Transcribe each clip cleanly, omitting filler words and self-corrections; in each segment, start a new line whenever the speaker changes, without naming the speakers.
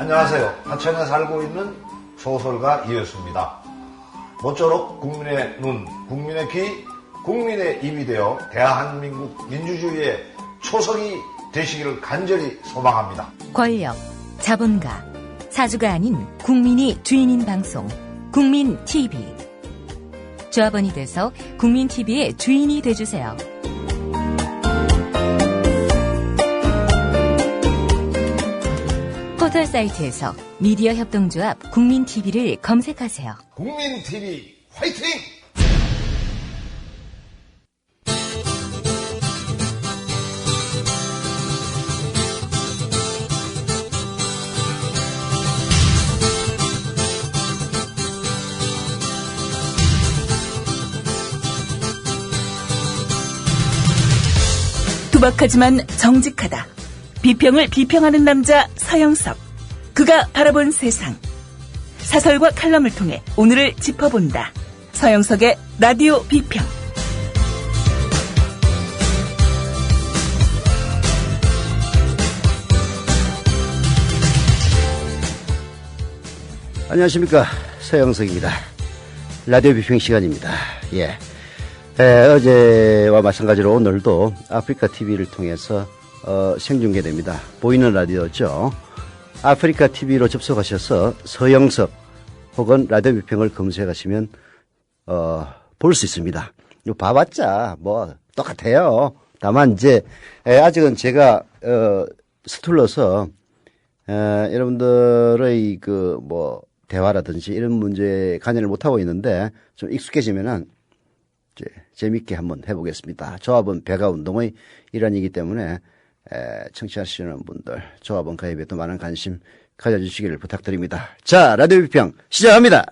안녕하세요. 하천에 살고 있는 소설가 이효수입니다. 모쪼록 국민의 눈, 국민의 귀, 국민의 입이 되어 대한민국 민주주의의 초석이 되시기를 간절히 소망합니다.
권력, 자본가, 사주가 아닌 국민이 주인인 방송, 국민TV. 조합원이 돼서 국민TV의 주인이 돼주세요. 포털 사이트에서 미디어 협동조합 국민TV를 검색하세요.
국민TV 화이팅!
투박하지만 정직하다. 비평을 비평하는 남자 서영석. 그가 바라본 세상. 사설과 칼럼을 통해 오늘을 짚어본다. 서영석의 라디오 비평.
안녕하십니까, 서영석입니다. 라디오 비평 시간입니다. 어제와 마찬가지로 오늘도 아프리카 TV를 통해서 생중계됩니다. 보이는 라디오죠. 아프리카 TV로 접속하셔서 서영석 혹은 라디오 비평을 검색하시면 볼 수 있습니다. 이거 봐봤자 뭐 똑같아요. 다만 이제 아직은 제가 서툴러서 여러분들의 그 뭐 대화라든지 이런 문제에 관여를 못하고 있는데 좀 익숙해지면은 이제 재밌게 한번 해보겠습니다. 조합은 배가 운동의 일환이기 때문에 청취하시는 분들 조합원 가입에 도 많은 관심 가져주시기를 부탁드립니다. 자, 라디오 비평 시작합니다.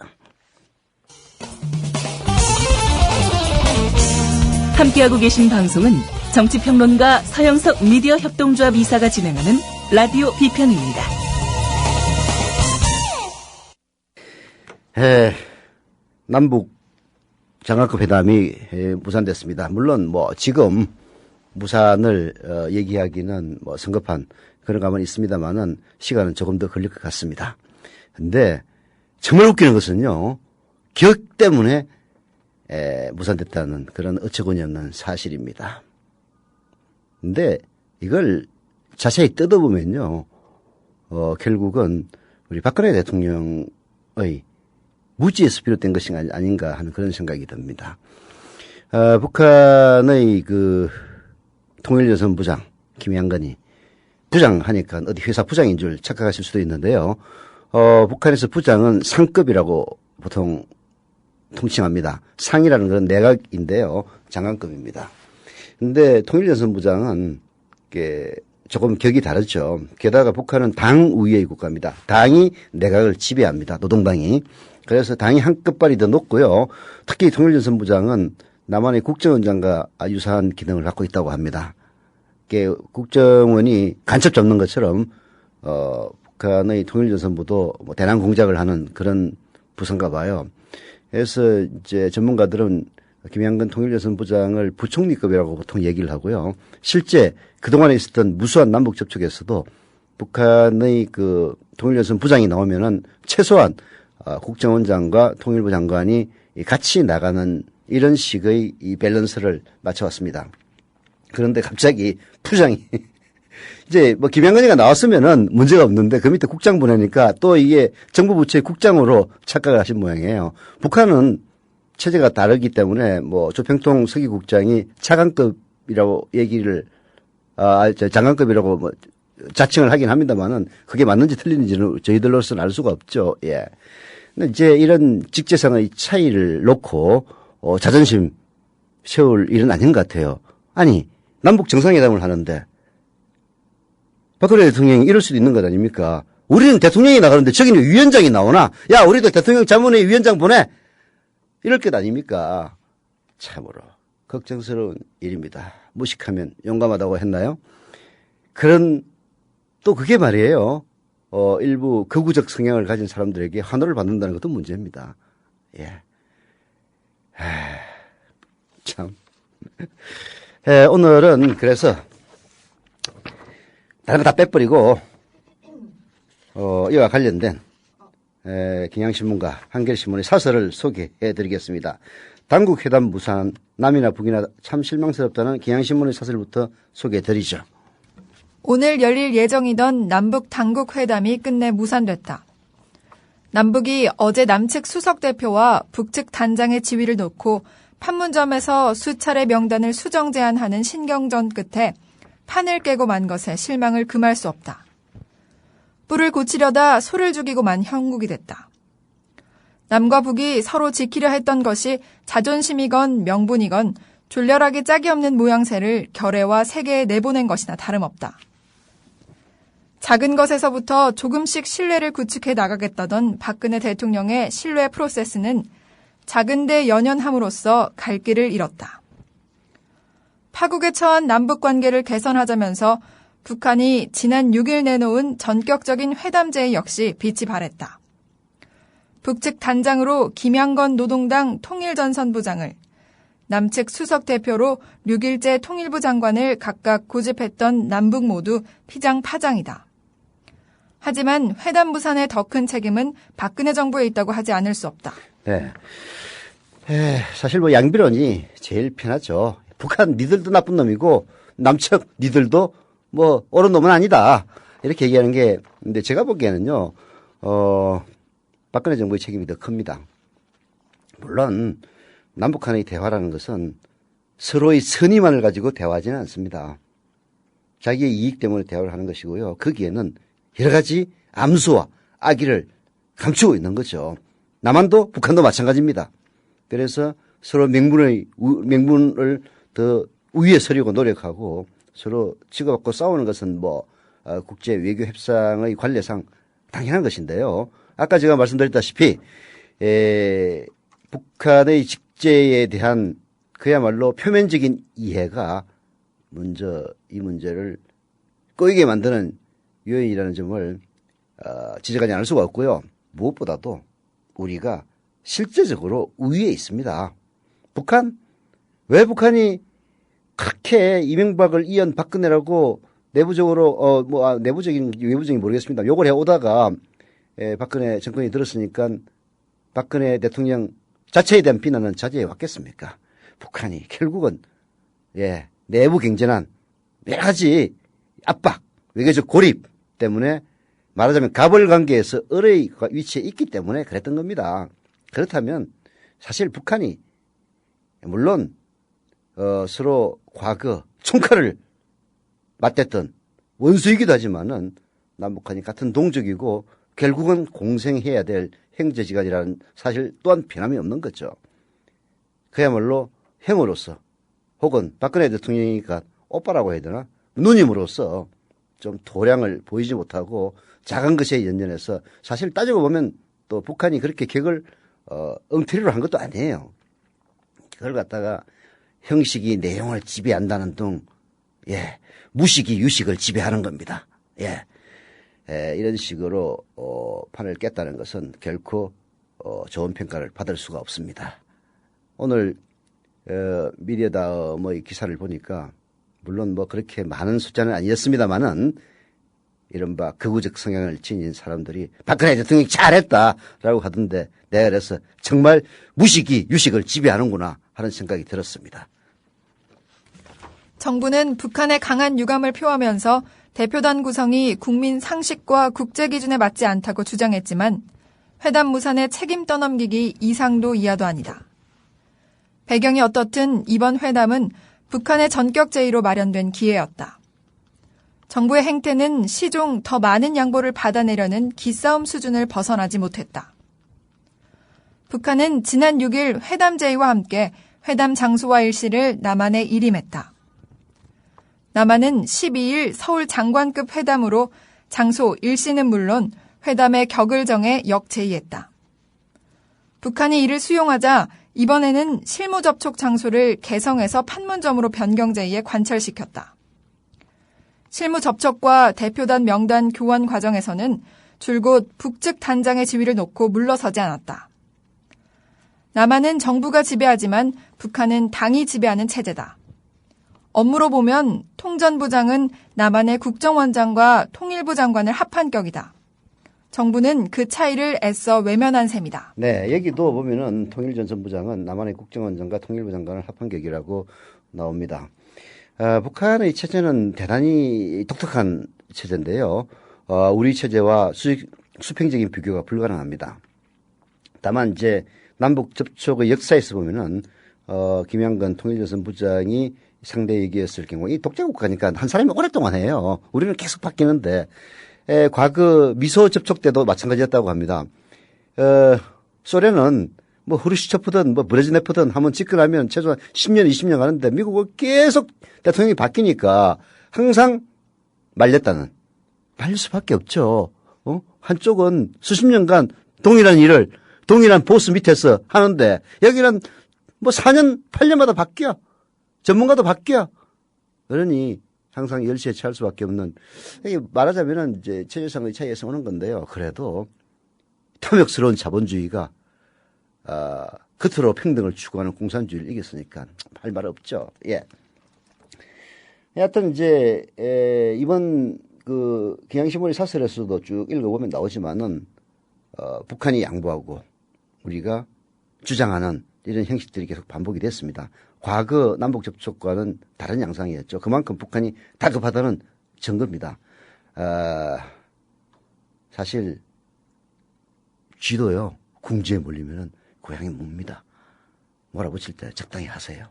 함께하고 계신 방송은 정치평론가 서영석 미디어 협동조합 이사가 진행하는 라디오 비평입니다.
남북 장관급 회담이 무산됐습니다. 물론 뭐 지금 무산을 얘기하기는 뭐 성급한 그런 감은 있습니다만은 시간은 조금 더 걸릴 것 같습니다. 근데 정말 웃기는 것은요, 격 때문에 무산됐다는 그런 어처구니 없는 사실입니다. 근데 이걸 자세히 뜯어보면요, 결국은 우리 박근혜 대통령의 무지에서 비롯된 것이 아닌가 하는 그런 생각이 듭니다. 북한의 그 통일여선 부장 김양건이 부장 하니까 어디 회사 부장인 줄 착각하실 수도 있는데요. 북한에서 부장은 상급이라고 보통 통칭합니다. 상이라는 건 내각인데요, 장관급입니다. 근데 통일여선 부장은 조금 격이 다르죠. 게다가 북한은 당 우위의 국가입니다. 당이 내각을 지배합니다. 노동당이. 그래서 당이 한 끝발이 더 높고요. 특히 통일여선 부장은 남한의 국정원장과 유사한 기능을 갖고 있다고 합니다. 국정원이 간첩 잡는 것처럼 북한의 통일여선부도 뭐 대남 공작을 하는 그런 부서인가 봐요. 그래서 이제 전문가들은 김양건 통일여선 부장을 부총리급이라고 보통 얘기를 하고요. 실제 그동안에 있었던 무수한 남북 접촉에서도 북한의 그 통일여선 부장이 나오면은 최소한 국정원장과 통일부 장관이 같이 나가는 이런 식의 이 밸런스를 맞춰왔습니다. 그런데 갑자기 부장이 이제 뭐 김양건이가 나왔으면은 문제가 없는데 그 밑에 국장 보내니까 또 이게 정부 부처의 국장으로 착각을 하신 모양이에요. 북한은 체제가 다르기 때문에 뭐 조평통 서기국장이 차관급이라고 얘기를 장관급이라고 뭐 자칭을 하긴 합니다만은 그게 맞는지 틀리는지는 저희들로서는 알 수가 없죠. 예. 근데 이제 이런 직제상의 차이를 놓고 자존심 세울 일은 아닌 것 같아요. 아니, 남북 정상회담을 하는데 박근혜 대통령이 이럴 수도 있는 것 아닙니까? 우리는 대통령이 나가는데 저기는 위원장이 나오나? 야, 우리도 대통령 자문회 위원장 보내! 이럴 것 아닙니까? 참으로 걱정스러운 일입니다. 무식하면 용감하다고 했나요? 또 그게 말이에요. 일부 극우적 성향을 가진 사람들에게 환호를 받는다는 것도 문제입니다. 예. 참. 오늘은 그래서 다른 거 다 빼버리고 이와 관련된 경향신문과 한겨레신문의 사설을 소개해드리겠습니다. 당국회담 무산, 남이나 북이나 참 실망스럽다는 경향신문의 사설부터 소개해드리죠.
오늘 열릴 예정이던 남북 당국회담이 끝내 무산됐다. 남북이 어제 남측 수석대표와 북측 단장의 지위를 놓고 판문점에서 수차례 명단을 수정 제안하는 신경전 끝에 판을 깨고 만 것에 실망을 금할 수 없다. 뿔을 고치려다 소를 죽이고 만 형국이 됐다. 남과 북이 서로 지키려 했던 것이 자존심이건 명분이건 졸렬하게 짝이 없는 모양새를 결의와 세계에 내보낸 것이나 다름없다. 작은 것에서부터 조금씩 신뢰를 구축해 나가겠다던 박근혜 대통령의 신뢰 프로세스는 작은데 연연함으로써 갈 길을 잃었다. 파국에 처한 남북관계를 개선하자면서 북한이 지난 6일 내놓은 전격적인 회담제의 역시 빛이 발했다. 북측 단장으로 김양건 노동당 통일전선부장을, 남측 수석대표로 6일째 통일부 장관을 각각 고집했던 남북 모두 피장파장이다. 하지만 회담 무산의 더 큰 책임은 박근혜 정부에 있다고 하지 않을 수 없다.
네. 사실 양비론이 제일 편하죠. 북한 니들도 나쁜 놈이고 남측 니들도 옳은 놈은 아니다. 이렇게 얘기하는 게, 근데 제가 보기에는요, 박근혜 정부의 책임이 더 큽니다. 물론 남북한의 대화라는 것은 서로의 선의만을 가지고 대화하지는 않습니다. 자기의 이익 때문에 대화를 하는 것이고요. 거기에는 여러 가지 암수와 악의를 감추고 있는 거죠. 남한도 북한도 마찬가지입니다. 그래서 서로 명분을 더 우위에 서려고 노력하고 서로 치고받고 싸우는 것은 국제 외교 협상의 관례상 당연한 것인데요. 아까 제가 말씀드렸다시피 북한의 직제에 대한 그야말로 표면적인 이해가 먼저 이 문제를 꼬이게 만드는 요인이라는 점을 지적하지 않을 수가 없고요. 무엇보다도 우리가 실제적으로 우위에 있습니다. 왜 북한이 그렇게 이명박을 이은 박근혜라고 내부적으로 내부적인 외부적인 모르겠습니다. 욕을 해오다가 박근혜 정권이 들었으니까 박근혜 대통령 자체에 대한 비난은 자제해 왔겠습니까? 북한이 결국은 내부 경제난 여러 가지 압박, 외교적 고립 때문에 말하자면 가벌관계에서 을의 위치에 있기 때문에 그랬던 겁니다. 그렇다면 사실 북한이 물론 서로 과거 총칼을 맞댔던 원수이기도 하지만은 남북한이 같은 동족이고 결국은 공생해야 될 형제지간이라는 사실 또한 변함이 없는 거죠. 그야말로 형으로서 혹은 박근혜 대통령이니까 오빠라고 해야 되나? 누님으로서 좀 도량을 보이지 못하고 작은 것에 연연해서 사실 따지고 보면 또 북한이 그렇게 격을 엉터리로 한 것도 아니에요. 그걸 갖다가 형식이 내용을 지배한다는 등 무식이 유식을 지배하는 겁니다. 이런 식으로 판을 깼다는 것은 결코 좋은 평가를 받을 수가 없습니다. 오늘 미디어다음의 기사를 보니까 물론 그렇게 많은 숫자는 아니었습니다만은 이른바 극우적 성향을 지닌 사람들이 박근혜 대통령이 잘했다라고 하던데 내가 그래서 정말 무식이 유식을 지배하는구나 하는 생각이 들었습니다.
정부는 북한의 강한 유감을 표하면서 대표단 구성이 국민 상식과 국제 기준에 맞지 않다고 주장했지만 회담 무산의 책임 떠넘기기 이상도 이하도 아니다. 배경이 어떻든 이번 회담은 북한의 전격 제의로 마련된 기회였다. 정부의 행태는 시종 더 많은 양보를 받아내려는 기싸움 수준을 벗어나지 못했다. 북한은 지난 6일 회담 제의와 함께 회담 장소와 일시를 남한에 일임했다. 남한은 12일 서울 장관급 회담으로 장소 일시는 물론 회담의 격을 정해 역제의했다. 북한이 이를 수용하자 이번에는 실무 접촉 장소를 개성에서 판문점으로 변경 제의에 관철시켰다. 실무 접촉과 대표단 명단 교환 과정에서는 줄곧 북측 단장의 지위를 놓고 물러서지 않았다. 남한은 정부가 지배하지만 북한은 당이 지배하는 체제다. 업무로 보면 통전부장은 남한의 국정원장과 통일부 장관을 합한 격이다. 정부는 그 차이를 애써 외면한 셈이다.
네, 여기도 보면은 통일전 전부장은 남한의 국정원장과 통일부 장관을 합한 격이라고 나옵니다. 북한의 체제는 대단히 독특한 체제인데요. 우리 체제와 수평적인 비교가 불가능합니다. 다만 이제 남북 접촉의 역사에서 보면은 김양건 통일조선 부장이 상대 얘기였을 경우 이 독재국가니까 한 사람이 오랫동안 해요. 우리는 계속 바뀌는데 과거 미소 접촉 때도 마찬가지였다고 합니다. 소련은 뭐 후르시초프든 뭐 브레즈네프든 한번 집권하면 최소한 10년, 20년 가는데 미국은 계속 대통령이 바뀌니까 항상 말릴 수밖에 없죠. 한쪽은 수십 년간 동일한 일을 동일한 보스 밑에서 하는데 여기는 뭐 4년, 8년마다 바뀌어. 전문가도 바뀌어. 그러니 항상 열시에 취할 수밖에 없는, 말하자면은 이제 체제상의 차이에서 오는 건데요. 그래도 탐욕스러운 자본주의가 겉으로 평등을 추구하는 공산주의를 이겼으니까 할 말 없죠. 예. 하여튼 이제 이번 그 경향신문의 사설에서도 쭉 읽어보면 나오지만은 북한이 양보하고 우리가 주장하는 이런 형식들이 계속 반복이 됐습니다. 과거 남북 접촉과는 다른 양상이었죠. 그만큼 북한이 다급하다는 증거입니다. 사실 쥐도요 궁지에 몰리면은 고양이 뭡니다. 몰아붙일 때 적당히 하세요.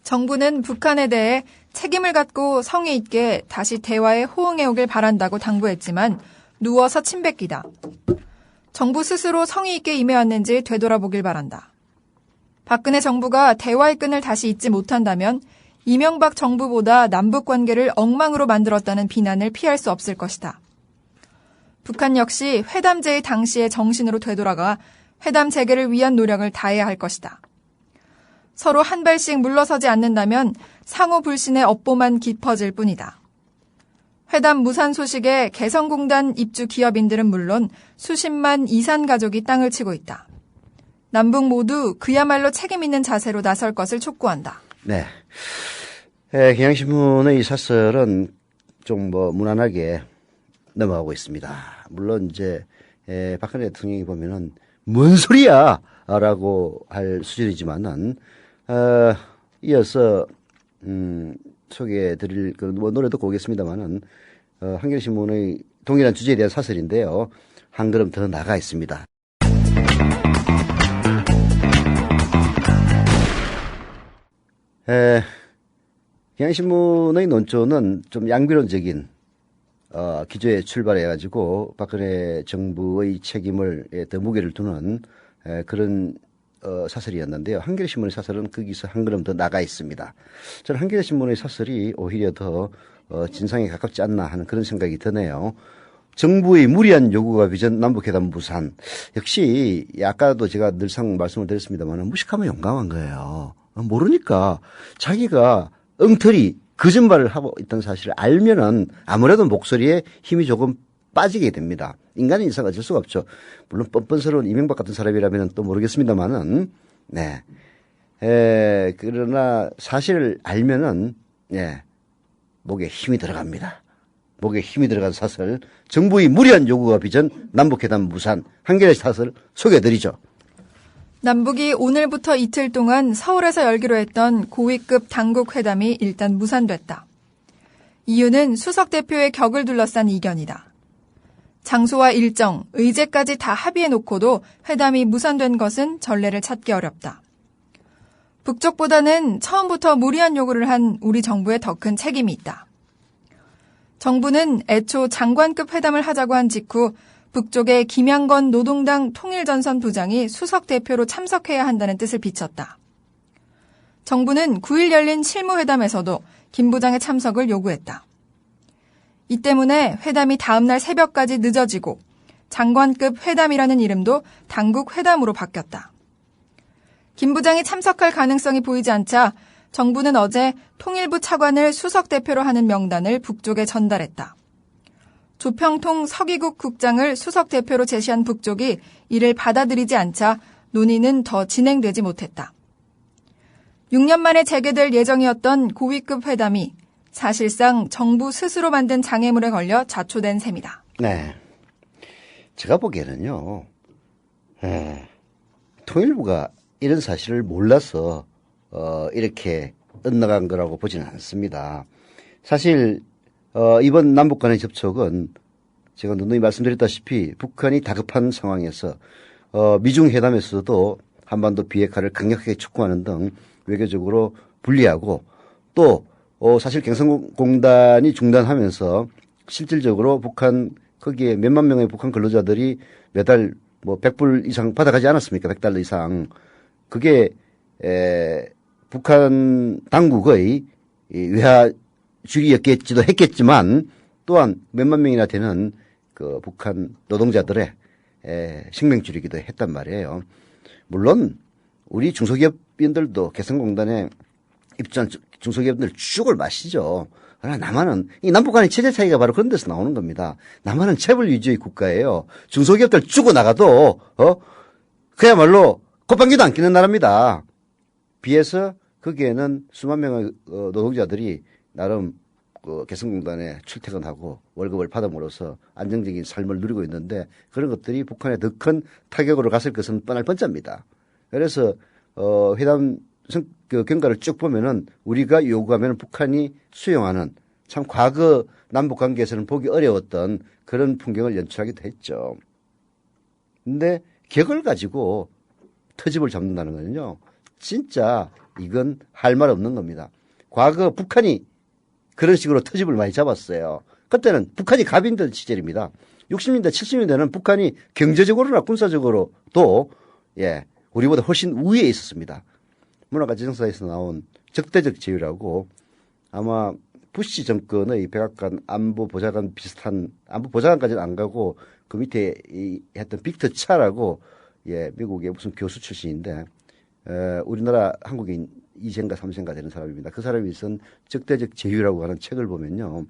정부는 북한에 대해 책임을 갖고 성의 있게 다시 대화에 호응해오길 바란다고 당부했지만 누워서 침뱉기다. 정부 스스로 성의 있게 임해왔는지 되돌아보길 바란다. 박근혜 정부가 대화의 끈을 다시 잇지 못한다면 이명박 정부보다 남북관계를 엉망으로 만들었다는 비난을 피할 수 없을 것이다. 북한 역시 회담제의 당시의 정신으로 되돌아가 회담 재개를 위한 노력을 다해야 할 것이다. 서로 한 발씩 물러서지 않는다면 상호 불신의 업보만 깊어질 뿐이다. 회담 무산 소식에 개성공단 입주 기업인들은 물론 수십만 이산 가족이 땅을 치고 있다. 남북 모두 그야말로 책임 있는 자세로 나설 것을 촉구한다.
네. 경향신문의 사설은 좀 무난하게 넘어가고 있습니다. 물론 이제 박근혜 대통령이 보면은 뭔 소리야! 라고 할 수준이지만은 이어서 소개해드릴 노래 듣고 오겠습니다만은 한겨레신문의 동일한 주제에 대한 사설인데요. 한 걸음 더 나가 있습니다. 경향신문의 논조는 좀 양비론적인 기조에 출발해가지고 박근혜 정부의 책임을 더 무게를 두는 그런 사설이었는데요. 한겨레신문의 사설은 거기서 한 걸음 더 나가 있습니다. 저는 한겨레신문의 사설이 오히려 더 진상에 가깝지 않나 하는 그런 생각이 드네요. 정부의 무리한 요구가 빚은 남북회담 무산. 역시 아까도 제가 늘상 말씀을 드렸습니다만 무식하면 용감한 거예요. 모르니까 자기가 엉터리 거짓말을 하고 있던 사실을 알면은 아무래도 목소리에 힘이 조금 빠지게 됩니다. 인간의 인사가 어쩔 수가 없죠. 물론 뻔뻔스러운 이명박 같은 사람이라면 또 모르겠습니다만은, 네. 그러나 사실을 알면은, 목에 힘이 들어갑니다. 목에 힘이 들어간 사설, 정부의 무리한 요구가 빚은 남북회담 무산, 한겨레 사설 소개해드리죠.
남북이 오늘부터 이틀 동안 서울에서 열기로 했던 고위급 당국 회담이 일단 무산됐다. 이유는 수석 대표의 격을 둘러싼 이견이다. 장소와 일정, 의제까지 다 합의해놓고도 회담이 무산된 것은 전례를 찾기 어렵다. 북쪽보다는 처음부터 무리한 요구를 한 우리 정부에 더 큰 책임이 있다. 정부는 애초 장관급 회담을 하자고 한 직후 북쪽의 김양건 노동당 통일전선 부장이 수석 대표로 참석해야 한다는 뜻을 비췄다. 정부는 9일 열린 실무회담에서도 김 부장의 참석을 요구했다. 이 때문에 회담이 다음날 새벽까지 늦어지고 장관급 회담이라는 이름도 당국 회담으로 바뀌었다. 김 부장이 참석할 가능성이 보이지 않자 정부는 어제 통일부 차관을 수석 대표로 하는 명단을 북쪽에 전달했다. 조평통 서기국 국장을 수석 대표로 제시한 북쪽이 이를 받아들이지 않자 논의는 더 진행되지 못했다. 6년 만에 재개될 예정이었던 고위급 회담이 사실상 정부 스스로 만든 장애물에 걸려 좌초된 셈이다.
네. 제가 보기에는요, 통일부가 이런 사실을 몰라서, 이렇게 엇나간 거라고 보지는 않습니다. 사실, 이번 남북 간의 접촉은 제가 누누이 말씀드렸다시피 북한이 다급한 상황에서, 미중 회담에서도 한반도 비핵화를 강력하게 촉구하는 등 외교적으로 불리하고 또, 사실 개성공단이 중단하면서 실질적으로 북한 거기에 몇만 명의 북한 근로자들이 매달 뭐 100불 이상 받아가지 않았습니까? 100달러 이상. 그게 북한 당국의 외화주의였겠지도 했겠지만 또한 몇만 명이나 되는 그 북한 노동자들의 생명줄이기도 했단 말이에요. 물론 우리 중소기업인들도 개성공단에 입주한 중소기업들 죽을 마시죠. 그러나 남한은 이 남북 간의 체제 차이가 바로 그런 데서 나오는 겁니다. 남한은 체불 위주의 국가예요. 중소기업들 죽어 나가도 그야말로 콧방귀도 안 끼는 나라입니다. 비해서 거기에는 수만 명의 노동자들이 나름 그 개성공단에 출퇴근하고 월급을 받음으로써 안정적인 삶을 누리고 있는데 그런 것들이 북한에 더 큰 타격으로 갔을 것은 뻔할 뻔짜입니다. 그래서 회담 그 경과를 쭉 보면은 우리가 요구하면 북한이 수용하는 참 과거 남북 관계에서는 보기 어려웠던 그런 풍경을 연출하기도 했죠. 근데 격을 가지고 터집을 잡는다는 거는요. 진짜 이건 할 말 없는 겁니다. 과거 북한이 그런 식으로 터집을 많이 잡았어요. 그때는 북한이 갑인던 시절입니다. 60년대, 70년대는 북한이 경제적으로나 군사적으로도 우리보다 훨씬 우위에 있었습니다. 문화가치정사에서 나온 적대적 제휴라고 아마 부시 정권의 백악관 안보보좌관 비슷한 안보보좌관까지는 안 가고 그 밑에 했던 빅터 차라고 미국의 무슨 교수 출신인데 우리나라 한국인 2세인가 3세인가 되는 사람입니다. 그 사람이 쓴 적대적 제휴라고 하는 책을 보면요.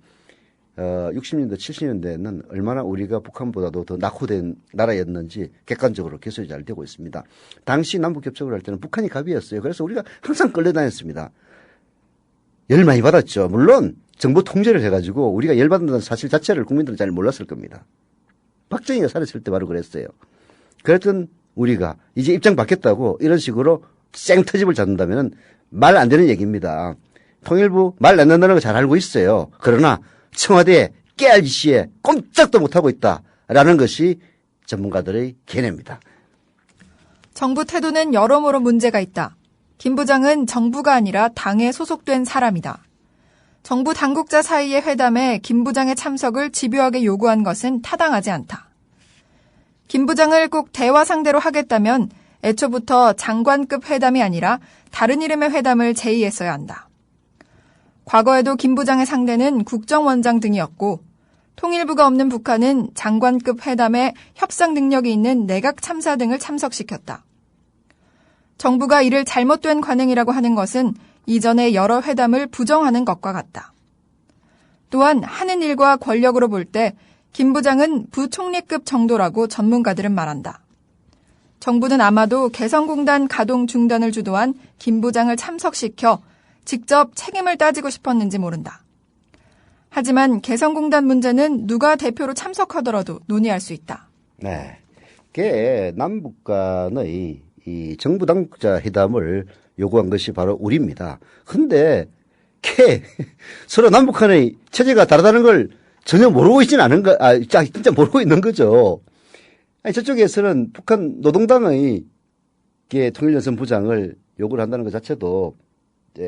60년대 70년대에는 얼마나 우리가 북한보다도 더 낙후된 나라였는지 객관적으로 개설이 잘 되고 있습니다. 당시 남북 접촉을 할 때는 북한이 갑이었어요. 그래서 우리가 항상 끌려다녔습니다. 열 많이 받았죠. 물론 정부 통제를 해가지고 우리가 열 받는다는 사실 자체를 국민들은 잘 몰랐을 겁니다. 박정희가 살았을 때 바로 그랬어요. 그랬던 우리가 이제 입장 바뀌었다고 이런 식으로 생터집을 잡는다면 말 안 되는 얘기입니다. 통일부 말 안 된다는 거 잘 알고 있어요. 그러나 청와대에 깨알짓시에 꼼짝도 못하고 있다라는 것이 전문가들의 견해입니다.
정부 태도는 여러모로 문제가 있다. 김 부장은 정부가 아니라 당에 소속된 사람이다. 정부 당국자 사이의 회담에 김 부장의 참석을 집요하게 요구한 것은 타당하지 않다. 김 부장을 꼭 대화 상대로 하겠다면 애초부터 장관급 회담이 아니라 다른 이름의 회담을 제의했어야 한다. 과거에도 김 부장의 상대는 국정원장 등이었고 통일부가 없는 북한은 장관급 회담에 협상 능력이 있는 내각 참사 등을 참석시켰다. 정부가 이를 잘못된 관행이라고 하는 것은 이전의 여러 회담을 부정하는 것과 같다. 또한 하는 일과 권력으로 볼 때 김 부장은 부총리급 정도라고 전문가들은 말한다. 정부는 아마도 개성공단 가동 중단을 주도한 김 부장을 참석시켜 직접 책임을 따지고 싶었는지 모른다. 하지만 개성공단 문제는 누가 대표로 참석하더라도 논의할 수 있다.
네, 그게 남북 간의 이 정부 당국자 회담을 요구한 것이 바로 우리입니다. 근데 서로 남북 간의 체제가 다르다는 걸 전혀 모르고 있지는 않은 거, 진짜 모르고 있는 거죠. 저쪽에서는 북한 노동당의 통일연선 부장을 요구를 한다는 것 자체도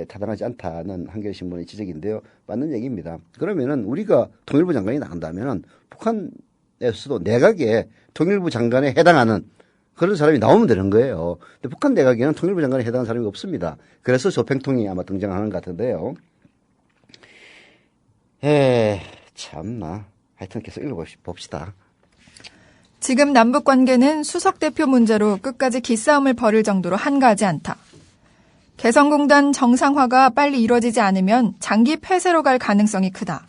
타당하지 않다는 한겨레신문의 지적인데요. 맞는 얘기입니다. 그러면은 우리가 통일부 장관이 나간다면은 북한에서도 내각에 통일부 장관에 해당하는 그런 사람이 나오면 되는 거예요. 근데 북한 내각에는 통일부 장관에 해당하는 사람이 없습니다. 그래서 조팽통이 아마 등장하는 것 같은데요. 참나. 하여튼 계속 읽어봅시다.
지금 남북 관계는 수석 대표 문제로 끝까지 기싸움을 벌일 정도로 한가하지 않다. 개성공단 정상화가 빨리 이뤄지지 않으면 장기 폐쇄로 갈 가능성이 크다.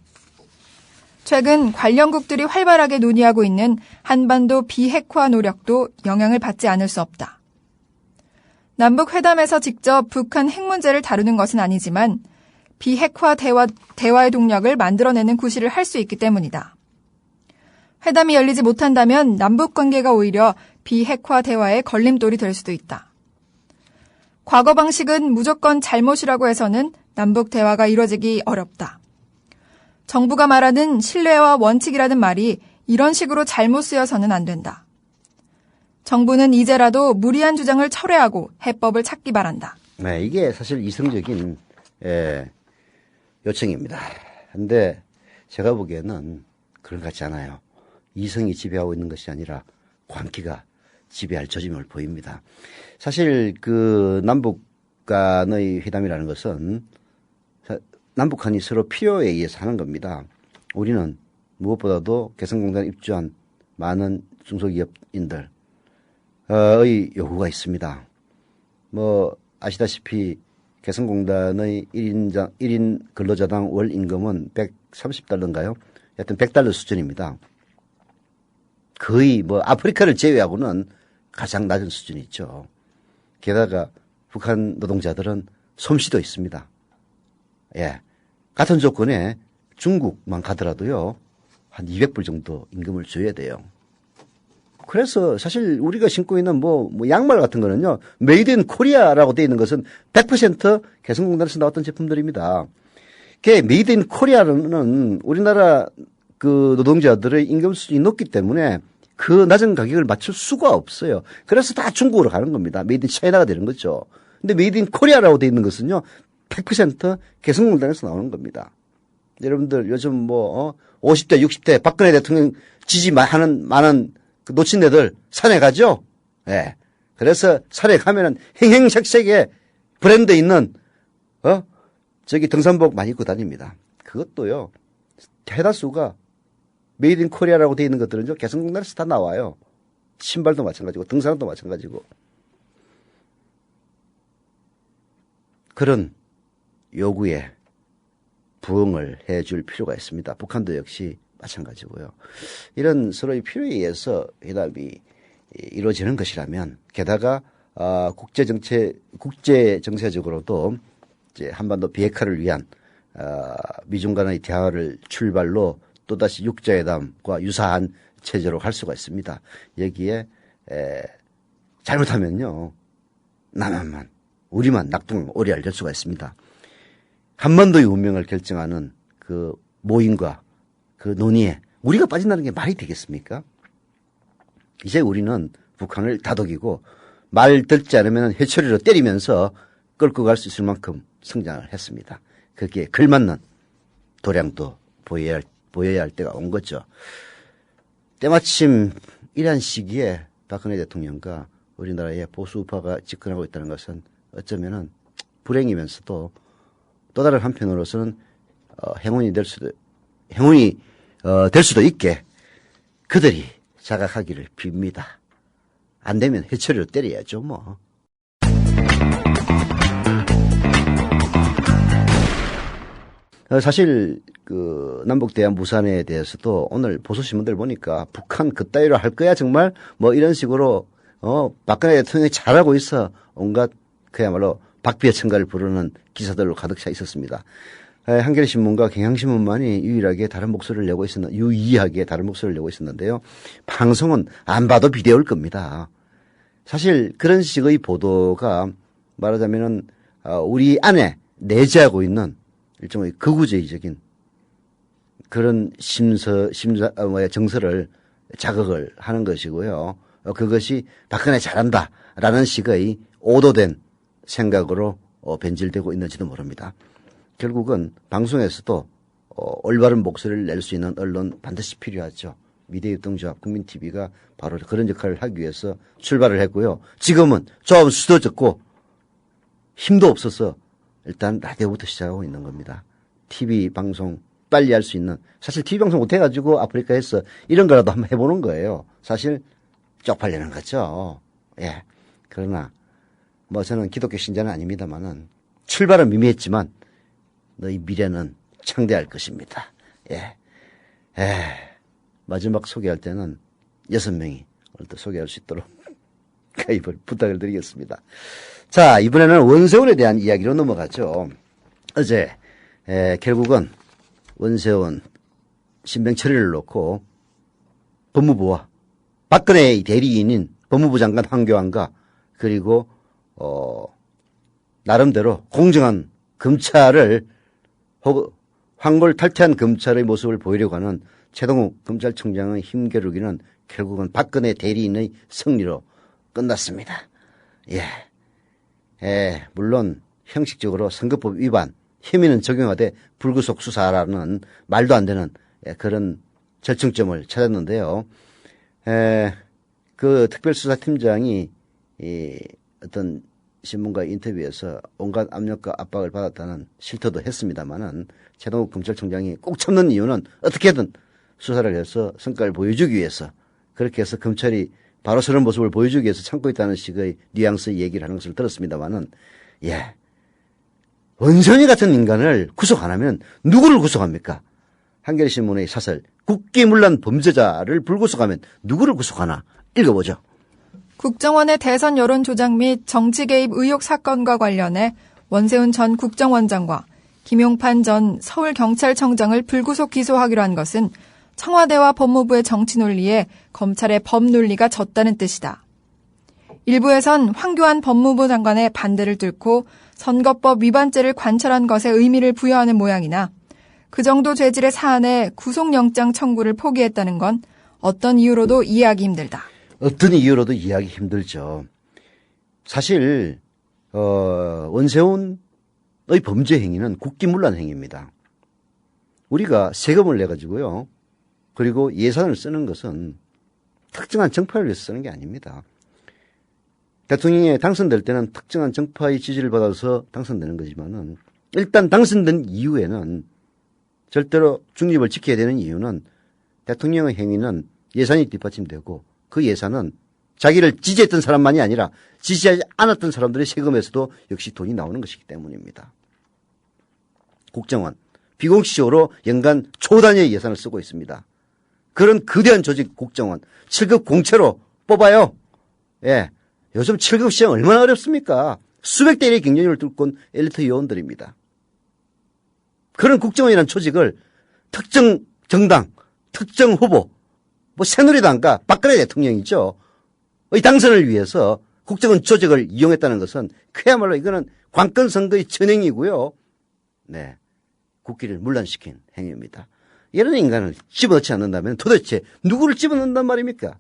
최근 관련국들이 활발하게 논의하고 있는 한반도 비핵화 노력도 영향을 받지 않을 수 없다. 남북 회담에서 직접 북한 핵 문제를 다루는 것은 아니지만 비핵화 대화의 동력을 만들어내는 구실을 할 수 있기 때문이다. 회담이 열리지 못한다면 남북 관계가 오히려 비핵화 대화의 걸림돌이 될 수도 있다. 과거 방식은 무조건 잘못이라고 해서는 남북 대화가 이뤄지기 어렵다. 정부가 말하는 신뢰와 원칙이라는 말이 이런 식으로 잘못 쓰여서는 안 된다. 정부는 이제라도 무리한 주장을 철회하고 해법을 찾기 바란다.
네, 이게 사실 이성적인 요청입니다. 근데 제가 보기에는 그런 것 같지 않아요. 이성이 지배하고 있는 것이 아니라 광기가 지배할 조짐을 보입니다. 사실 그 남북 간의 회담이라는 것은 남북한이 서로 필요에 의해서 하는 겁니다. 우리는 무엇보다도 개성공단에 입주한 많은 중소기업인들의 요구가 있습니다. 뭐 아시다시피 개성공단의 1인 근로자당 월 임금은 130달러인가요? 하여튼 100달러 수준입니다. 거의 뭐 아프리카를 제외하고는 가장 낮은 수준이 있죠. 게다가 북한 노동자들은 솜씨도 있습니다. 예. 같은 조건에 중국만 가더라도요, 한 200불 정도 임금을 줘야 돼요. 그래서 사실 우리가 신고 있는 뭐 양말 같은 거는요, 메이드 인 코리아라고 되어 있는 것은 100% 개성공단에서 나왔던 제품들입니다. 그 메이드 인 코리아는 우리나라 그 노동자들의 임금 수준이 높기 때문에 그 낮은 가격을 맞출 수가 없어요. 그래서 다 중국으로 가는 겁니다. 메이드 인 차이나가 되는 거죠. 근데 메이드 인 코리아라고 되어 있는 것은요, 100% 개성공단에서 나오는 겁니다. 여러분들 요즘 뭐 50대 60대 박근혜 대통령 지지하는 많은 그 놓친 애들 산에 가죠. 예. 네. 그래서 산에 가면은 행행색색에 브랜드 있는 저기 등산복 많이 입고 다닙니다. 그것도요, 대다수가 메이드 인 코리아라고 되어 있는 것들은요, 개성공단에서 다 나와요. 신발도 마찬가지고 등산도 마찬가지고. 그런 요구에 부응을 해줄 필요가 있습니다. 북한도 역시 마찬가지고요. 이런 서로의 필요에 의해서 회담이 이루어지는 것이라면, 게다가 국제 정세적으로도 이제 한반도 비핵화를 위한 미중 간의 대화를 출발로 또다시 육자회담과 유사한 체제로 할 수가 있습니다. 여기에 잘못하면요, 남한만, 우리만 낙동 오리알 될 수가 있습니다. 한반도의 운명을 결정하는 그 모임과 그 논의에 우리가 빠진다는 게 말이 되겠습니까? 이제 우리는 북한을 다독이고 말 듣지 않으면 회초리로 때리면서 끌고 갈 수 있을 만큼 성장을 했습니다. 거기에 걸맞는 도량도 보여야 할 때가 온 거죠. 때마침 이러한 시기에 박근혜 대통령과 우리나라의 보수우파가 집권하고 있다는 것은 어쩌면은 불행이면서도 또 다른 한편으로서는 행운이 될 수도 있게 그들이 자각하기를 빕니다. 안 되면 회초리로 때려야죠, 뭐. 사실 그 남북 대화 무산에 대해서도 오늘 보수 신문들 보니까 북한 그따위로 할 거야 정말 뭐 이런 식으로 박근혜 대통령이 잘하고 있어 온갖 그야말로 박비의 청가를 부르는 기사들로 가득 차 있었습니다. 한겨레신문과 경향신문만이 유일하게 다른 목소리를 내고 유의하게 다른 목소리를 내고 있었는데요. 방송은 안 봐도 비대오일 겁니다. 사실 그런 식의 보도가 말하자면은 우리 안에 내재하고 있는 일종의 극우주의적인 그런 정서를 자극을 하는 것이고요. 그것이 박근혜 잘한다라는 식의 오도된 생각으로 변질되고 있는지도 모릅니다. 결국은 방송에서도 올바른 목소리를 낼 수 있는 언론 반드시 필요하죠. 미디어협동조합 국민TV가 바로 그런 역할을 하기 위해서 출발을 했고요. 지금은 좀 수도졌고 힘도 없어서 일단 라디오부터 시작하고 있는 겁니다. TV 방송 빨리 할 수 있는, 사실 TV 방송 못해가지고 아프리카에서 이런 거라도 한번 해보는 거예요. 사실 쪽팔리는 거죠. 예. 그러나 뭐 저는 기독교 신자는 아닙니다만은 출발은 미미했지만 너희 미래는 창대할 것입니다. 예. 마지막 소개할 때는 6명이 오늘도 소개할 수 있도록 가입을 부탁을 드리겠습니다. 자, 이번에는 원세훈에 대한 이야기로 넘어가죠. 어제 결국은 원세훈 신병 처리를 놓고 법무부와 박근혜의 대리인인 법무부 장관 황교안과 그리고 나름대로 공정한 검찰을 혹은 황골탈퇴한 검찰의 모습을 보이려고 하는 최동욱 검찰총장의 힘겨루기는 결국은 박근혜 대리인의 승리로 끝났습니다. 물론 형식적으로 선거법 위반, 혐의는 적용하되 불구속 수사라는 말도 안 되는 그런 절충점을 찾았는데요. 그 특별수사팀장이 어떤 신문과 인터뷰에서 온갖 압력과 압박을 받았다는 실토도 했습니다만은 최동욱 검찰총장이 꼭 참는 이유는 어떻게든 수사를 해서 성과를 보여주기 위해서 그렇게 해서 검찰이 바로 서는 모습을 보여주기 위해서 참고 있다는 식의 뉘앙스의 얘기를 하는 것을 들었습니다만은 원선이 같은 인간을 구속 안 하면 누구를 구속합니까? 한겨레신문의 사설 국기문란 범죄자를 불구속하면 누구를 구속하나 읽어보죠.
국정원의 대선 여론 조작 및 정치 개입 의혹 사건과 관련해 원세훈 전 국정원장과 김용판 전 서울경찰청장을 불구속 기소하기로 한 것은 청와대와 법무부의 정치 논리에 검찰의 법 논리가 졌다는 뜻이다. 일부에선 황교안 법무부 장관의 반대를 뚫고 선거법 위반죄를 관철한 것에 의미를 부여하는 모양이나 그 정도 죄질의 사안에 구속영장 청구를 포기했다는 건 어떤 이유로도 이해하기 힘들다.
어떤 이유로도 이해하기 힘들죠. 사실 원세훈의 범죄 행위는 국기문란 행위입니다. 우리가 세금을 내가지고요. 그리고 예산을 쓰는 것은 특정한 정파를 위해서 쓰는 게 아닙니다. 대통령이 당선될 때는 특정한 정파의 지지를 받아서 당선되는 거지만은 일단 당선된 이후에는 절대로 중립을 지켜야 되는 이유는 대통령의 행위는 예산이 뒷받침되고 그 예산은 자기를 지지했던 사람만이 아니라 지지하지 않았던 사람들의 세금에서도 역시 돈이 나오는 것이기 때문입니다. 국정원 비공식적으로 연간 초단위의 예산을 쓰고 있습니다. 그런 거대한 조직 국정원 7급 공채로 뽑아요. 요즘 7급 시험 얼마나 어렵습니까? 수백 대의 경쟁률을 뚫고 온 엘리트 요원들입니다. 그런 국정원이라는 조직을 특정 정당, 특정 후보, 새누리당과 박근혜 대통령이죠. 의 당선을 위해서 국정원 조직을 이용했다는 것은 그야말로 이거는 관건 선거의 전행이고요. 국기를 문란시킨 행위입니다. 이런 인간을 집어넣지 않는다면 도대체 누구를 집어넣는단 말입니까?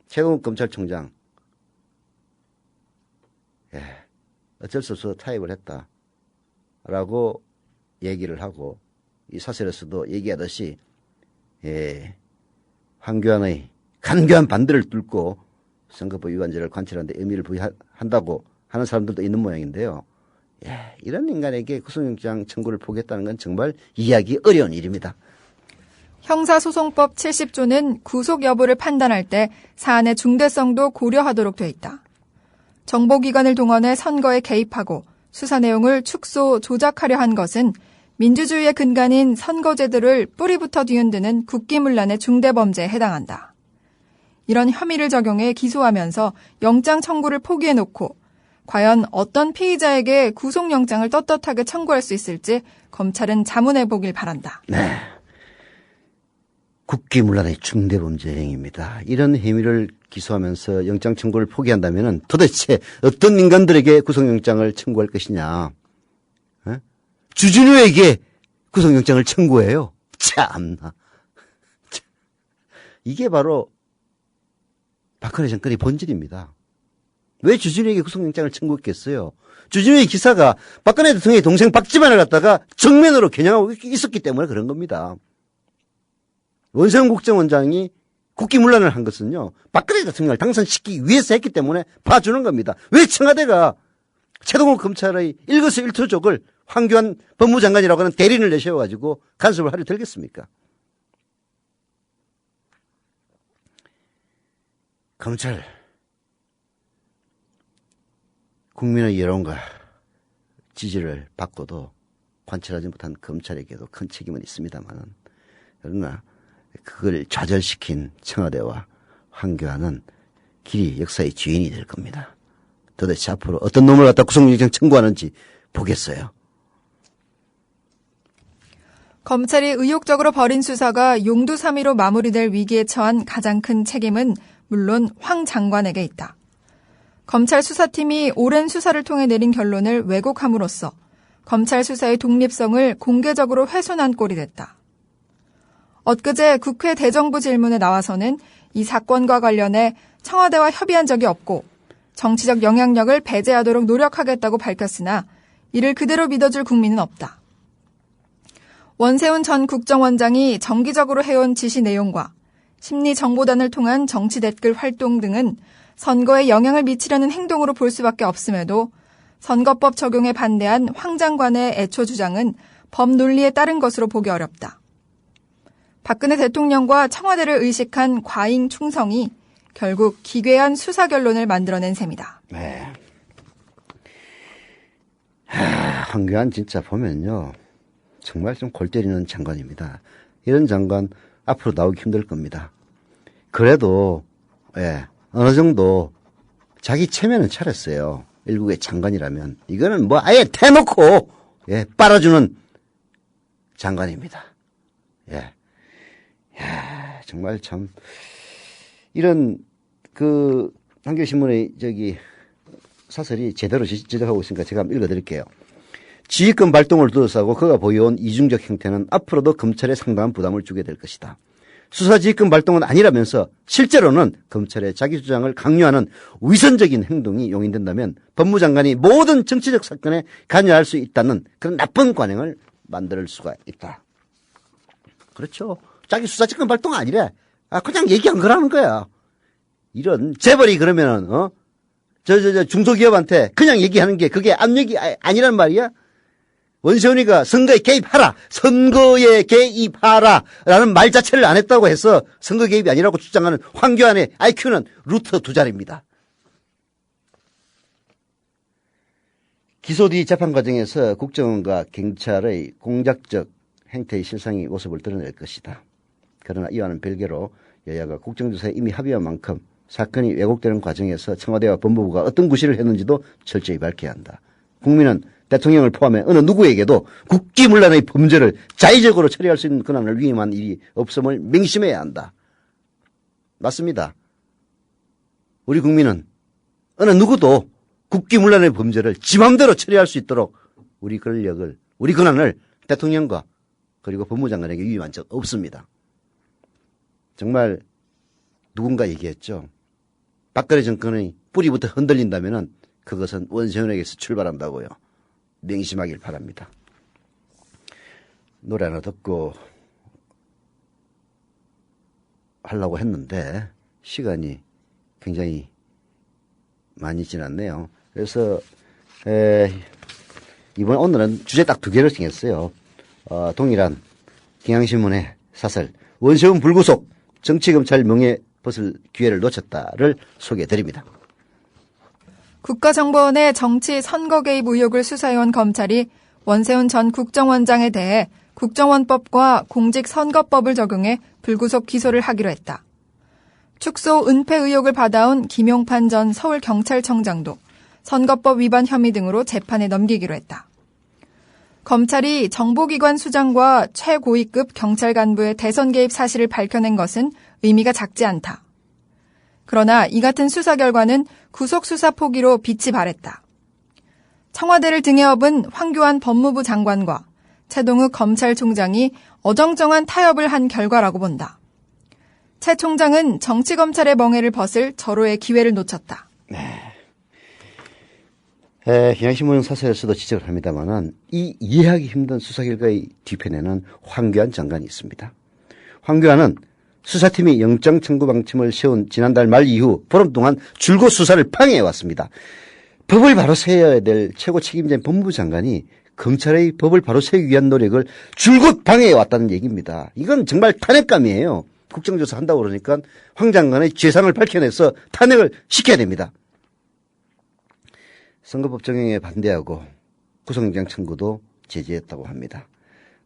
최동욱 검찰총장. 어쩔 수 없어 타협을 했다라고 얘기를 하고 이 사설에서도 얘기하듯이 황교안의 간교한 반대를 뚫고 선거법 위반죄를 관철하는 데 의미를 부여한다고 하는 사람들도 있는 모양인데요. 이런 인간에게 구속영장 청구를 포기했다는 건 정말 이해하기 어려운 일입니다.
형사소송법 70조는 구속 여부를 판단할 때 사안의 중대성도 고려하도록 돼 있다. 정보기관을 동원해 선거에 개입하고 수사 내용을 축소, 조작하려 한 것은 민주주의의 근간인 선거제도를 뿌리부터 뒤흔드는 국기문란의 중대범죄에 해당한다. 이런 혐의를 적용해 기소하면서 영장 청구를 포기해놓고 과연 어떤 피의자에게 구속영장을 떳떳하게 청구할 수 있을지 검찰은 자문해보길 바란다.
국기문란의 중대범죄 행위입니다. 이런 행위를 기소하면서 영장 청구를 포기한다면 도대체 어떤 인간들에게 구속영장을 청구할 것이냐. 주진우에게 구속영장을 청구해요. 참나. 이게 바로 박근혜 정권의 본질입니다. 왜 주진우에게 구속영장을 청구했겠어요? 주진우의 기사가 박근혜 대통령의 동생 박지만을 갖다가 정면으로 겨냥하고 있었기 때문에 그런 겁니다. 원세훈 국정원장이 국기문란을 한 것은요, 박근혜 대통령을 당선시키기 위해서 했기 때문에 봐주는 겁니다. 왜 청와대가 최동욱 검찰의 일거수일투족을 황교안 법무장관이라고 하는 대리인을 내세워가지고 간섭을 하려 들겠습니까? 검찰, 국민의 여론과 지지를 받고도 관철하지 못한 검찰에게도 큰 책임은 있습니다만, 그러나 그걸 좌절시킨 청와대와 황교안은 길이 역사의 주인이 될 겁니다. 도대체 앞으로 어떤 놈을 갖다 구속영장 청구하는지 보겠어요.
검찰이 의욕적으로 벌인 수사가 용두사미로 마무리될 위기에 처한 가장 큰 책임은 물론 황 장관에게 있다. 검찰 수사팀이 오랜 수사를 통해 내린 결론을 왜곡함으로써 검찰 수사의 독립성을 공개적으로 훼손한 꼴이 됐다. 엊그제 국회 대정부 질문에 나와서는 이 사건과 관련해 청와대와 협의한 적이 없고 정치적 영향력을 배제하도록 노력하겠다고 밝혔으나 이를 그대로 믿어줄 국민은 없다. 원세훈 전 국정원장이 정기적으로 해온 지시 내용과 심리정보단을 통한 정치 댓글 활동 등은 선거에 영향을 미치려는 행동으로 볼 수밖에 없음에도 선거법 적용에 반대한 황 장관의 애초 주장은 법 논리에 따른 것으로 보기 어렵다. 박근혜 대통령과 청와대를 의식한 과잉 충성이 결국 기괴한 수사 결론을 만들어낸 셈이다.
네. 황교안 진짜 보면요. 정말 좀 골 때리는 장관입니다. 이런 장관 앞으로 나오기 힘들 겁니다. 그래도 어느 정도 자기 체면은 차렸어요. 일국의 장관이라면. 이거는 뭐 아예 대놓고 빨아주는 장관입니다. 정말 참 이런 한겨신문의 사설이 제대로 지적하고 있으니까 제가 한번 읽어드릴게요. 지휘권 발동을 둘러싸고 그가 보여온 이중적 형태는 앞으로도 검찰에 상당한 부담을 주게 될 것이다. 수사지휘권 발동은 아니라면서 실제로는 검찰의 자기 주장을 강요하는 위선적인 행동이 용인된다면 법무장관이 모든 정치적 사건에 관여할 수 있다는 그런 나쁜 관행을 만들 수가 있다. 그렇죠. 자기 수사지휘권 발동 아니래. 그냥 얘기한 거라는 거야. 이런 재벌이 그러면은 중소기업한테 그냥 얘기하는 게 그게 압력이 아니란 말이야. 원세훈이가 선거에 개입하라 라는 말 자체를 안 했다고 해서 선거 개입이 아니라고 주장하는 황교안의 IQ는 루트 2자리입니다. 기소 뒤 재판 과정에서 국정원과 경찰의 공작적 행태의 실상이 모습을 드러낼 것이다. 그러나 이와는 별개로 여야가 국정조사에 이미 합의한 만큼 사건이 왜곡되는 과정에서 청와대와 법무부가 어떤 구실을 했는지도 철저히 밝혀야 한다. 국민은 대통령을 포함해 어느 누구에게도 국기문란의 범죄를 자의적으로 처리할 수 있는 권한을 위임한 일이 없음을 명심해야 한다. 맞습니다. 우리 국민은 어느 누구도 국기문란의 범죄를 지 맘대로 처리할 수 있도록 우리 권력을, 우리 권한을 대통령과 그리고 법무장관에게 위임한 적 없습니다. 정말 누군가 얘기했죠. 박근혜 정권의 뿌리부터 흔들린다면은 그것은 원세훈에게서 출발한다고요. 명심하길 바랍니다. 노래 하나 듣고 하려고 했는데 시간이 굉장히 많이 지났네요. 그래서 오늘은 주제 딱 2개를 정했어요. 동일한 경향신문의 사설 원세훈 불구속 정치검찰 명예 벗을 기회를 놓쳤다를 소개해드립니다.
국가정보원의 정치 선거 개입 의혹을 수사해온 검찰이 원세훈 전 국정원장에 대해 국정원법과 공직선거법을 적용해 불구속 기소를 하기로 했다. 축소 은폐 의혹을 받아온 김용판 전 서울경찰청장도 선거법 위반 혐의 등으로 재판에 넘기기로 했다. 검찰이 정보기관 수장과 최고위급 경찰 간부의 대선 개입 사실을 밝혀낸 것은 의미가 작지 않다. 그러나 이 같은 수사 결과는 구속수사 포기로 빛이 발했다. 청와대를 등에 업은 황교안 법무부 장관과 최동욱 검찰총장이 어정쩡한 타협을 한 결과라고 본다. 최 총장은 정치검찰의 멍해를 벗을 절호의 기회를 놓쳤다.
경향신문 사설에서도 지적을 합니다만은 이 이해하기 힘든 수사 결과의 뒤편에는 황교안 장관이 있습니다. 황교안은 수사팀이 영장 청구 방침을 세운 지난달 말 이후 보름 동안 줄곧 수사를 방해해왔습니다. 법을 바로 세워야 될 최고 책임자인 법무부 장관이 검찰의 법을 바로 세우기 위한 노력을 줄곧 방해해왔다는 얘기입니다. 이건 정말 탄핵감이에요. 국정조사 한다고 그러니까 황 장관의 죄상을 밝혀내서 탄핵을 시켜야 됩니다. 선거법 적용에 반대하고 구속영장 청구도 제지했다고 합니다.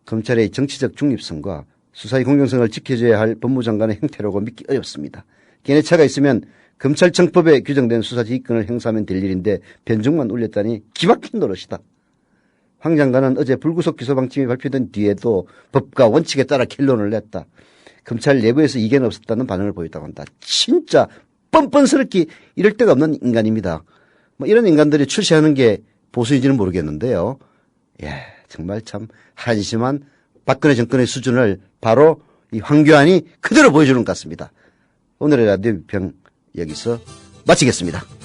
검찰의 정치적 중립성과 수사의 공정성을 지켜줘야 할 법무장관의 행태라고 믿기 어렵습니다. 견해차가 있으면 검찰청법에 규정된 수사지휘권을 행사하면 될 일인데 변종만 울렸다니 기막힌 노릇이다. 황 장관은 어제 불구속 기소 방침이 발표된 뒤에도 법과 원칙에 따라 결론을 냈다. 검찰 내부에서 이견 없었다는 반응을 보였다고 한다. 진짜 뻔뻔스럽게 이럴 데가 없는 인간입니다. 뭐 이런 인간들이 출세하는 게 보수인지는 모르겠는데요. 예, 정말 참 한심한 박근혜 정권의 수준을 바로 이 황교안이 그대로 보여주는 것 같습니다. 오늘의 라디오 비평 여기서 마치겠습니다.